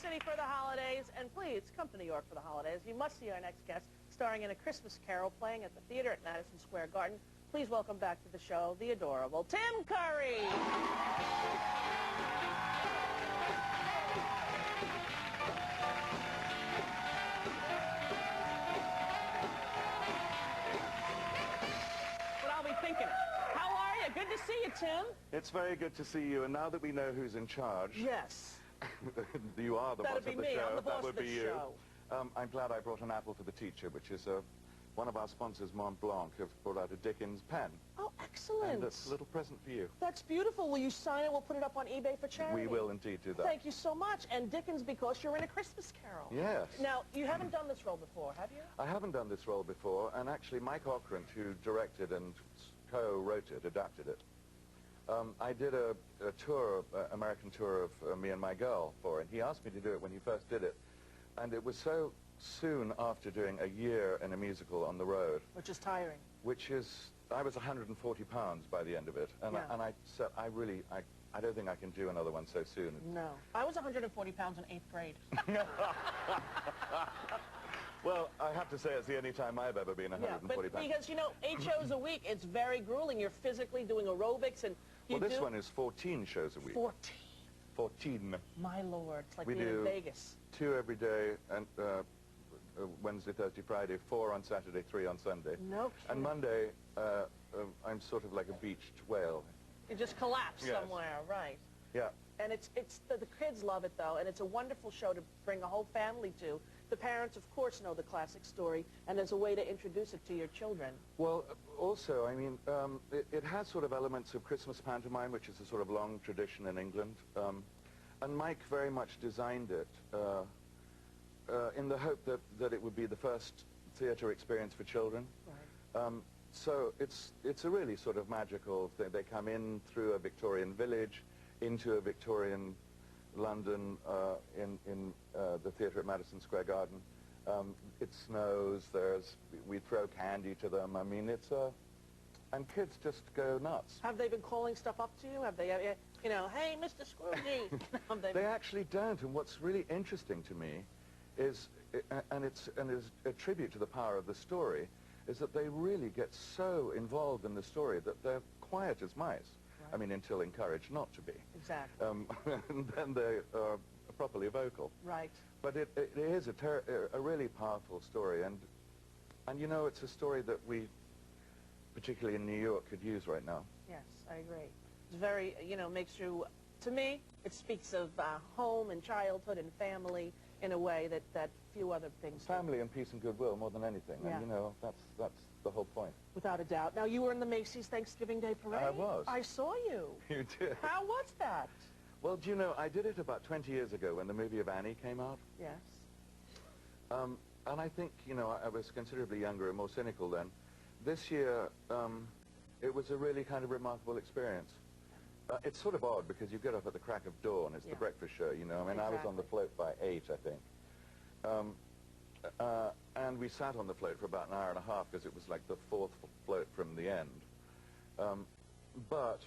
City for the holidays, and please come to New York for the holidays. You must see our next guest, starring in A Christmas Carol, playing at the theater at Madison Square Garden. Please welcome back to the show, the adorable Tim Curry. What I'll be thinking. How are you? Good to see you, Tim. It's very good to see you, and now that we know who's in charge... Yes. You are the boss of the me. show. I'm the boss that would of the be you. show. I'm glad I brought an apple for the teacher, which is one of our sponsors, Mont Blanc, have brought out a Dickens pen. Oh, excellent. And it's a little present for you. That's beautiful. Will you sign it? We'll put it up on eBay for charity. We will indeed do that. Thank you so much. And Dickens, because you're in A Christmas Carol. Yes. Now, you haven't done this role before, have you? I haven't done this role before, and actually Mike Ockrent, who directed and co-wrote it, adapted it, I did a tour, American tour of Me and My Girl for it. He asked me to do it when he first did it. And it was so soon after doing a year in a musical on the road. Which is tiring. I was 140 pounds by the end of it. And, yeah. I said, I don't think I can do another one so soon. No. I was 140 pounds in 8th grade. Well, I have to say it's the only time I've ever been 140 pounds. Because, you know, 8 shows a week, it's very grueling. You're physically doing aerobics and this one is 14 shows a week. 14. 14. My Lord, it's like being in Vegas. 2 every day, and Wednesday, Thursday, Friday, 4 on Saturday, 3 on Sunday. No kidding. And Monday, I'm sort of like a beached whale. You just collapse somewhere, right? Yeah. And the kids love it, though, and it's a wonderful show to bring a whole family to. The parents, of course, know the classic story, and there's a way to introduce it to your children. Well, also, I mean, it has sort of elements of Christmas pantomime, which is a sort of long tradition in England. And Mike very much designed it in the hope that it would be the first theatre experience for children. Right. So it's a really sort of magical thing. They come in through a Victorian village, into a Victorian London in the theatre at Madison Square Garden. It snows, we throw candy to them. I mean, and kids just go nuts. Have they been calling stuff up to you? Have they, you know, hey, Mr. Scrooge? They actually don't, and what's really interesting to me is, and it's a tribute to the power of the story, is that they really get so involved in the story that they're quiet as mice. I mean, until encouraged not to be. Exactly. And then they are properly vocal. Right. But it is a really powerful story, and you know, it's a story that we, particularly in New York, could use right now. Yes, I agree. It's very, you know, makes you, to me, it speaks of home and childhood and family in a way that few other things Family do. And peace and goodwill more than anything, yeah. And you know, that's the whole point. Without a doubt. Now, you were in the Macy's Thanksgiving Day Parade? I was. I saw you. You did. How was that? Well, do you know, I did it about 20 years ago when the movie of Annie came out. Yes. And I think, you know, I was considerably younger and more cynical then. This year, it was a really kind of remarkable experience. It's sort of odd because you get up at the crack of dawn. It's the breakfast show, you know. I mean, exactly. I was on the float by 8, I think. And we sat on the float for about an hour and a half because it was like the 4th float from the end. But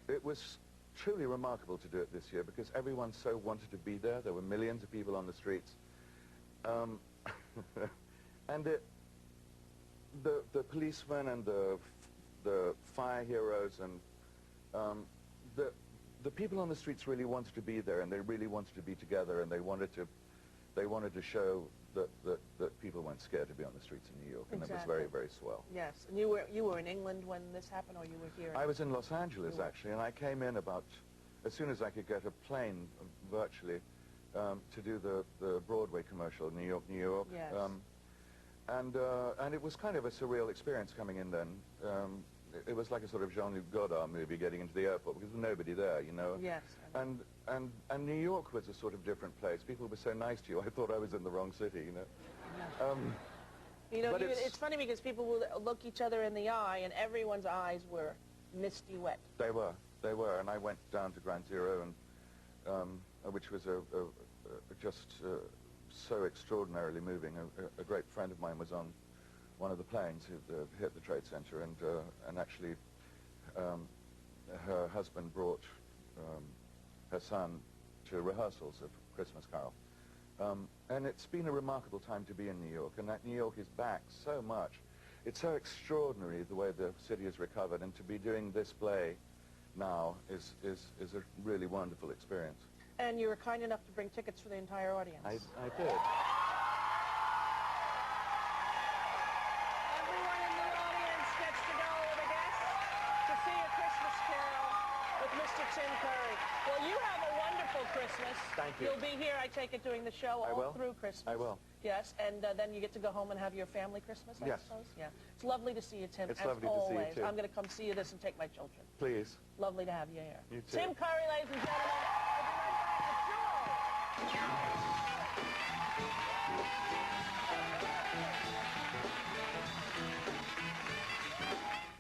it was truly remarkable to do it this year because everyone so wanted to be there. There were millions of people on the streets. And the policemen and the fire heroes and the people on the streets really wanted to be there, and they really wanted to be together, and they wanted to show that people weren't scared to be on the streets in New York, and exactly. It was very, very swell. Yes, and you were in England when this happened, or you were here? I was in Los Angeles, actually, and I came in about as soon as I could get a plane, virtually, to do the Broadway commercial, New York, New York. Yes. And it was kind of a surreal experience coming in then. It was like a sort of Jean-Luc Godard movie getting into the airport because there was nobody there, you know. Yes. And New York was a sort of different place. People were so nice to you. I thought I was in the wrong city, you know. Yeah. You know, it's funny because people will look each other in the eye, and everyone's eyes were misty wet. They were, and I went down to Ground Zero, and which was just so extraordinarily moving. A great friend of mine was on one of the planes who hit the Trade Center, and actually her husband brought her son into rehearsals of Christmas Carol. And it's been a remarkable time to be in New York, and that New York is back so much. It's so extraordinary the way the city has recovered, and to be doing this play now is a really wonderful experience. And you were kind enough to bring tickets for the entire audience. I did. Everyone in the audience gets to go with a guest to see A Christmas Carol with Mr. Tim Curry. Well, you have a wonderful Christmas. Thank you. You'll be here, I take it, doing the show all through Christmas. I will. Yes, and then you get to go home and have your family Christmas, I suppose? Yeah. It's lovely to see you, Tim, It's as lovely always. to see you, too. I'm going to come see you this and take my children. Please. Lovely to have you here. You too. Tim Curry, ladies and gentlemen. We'll be right back with Joel.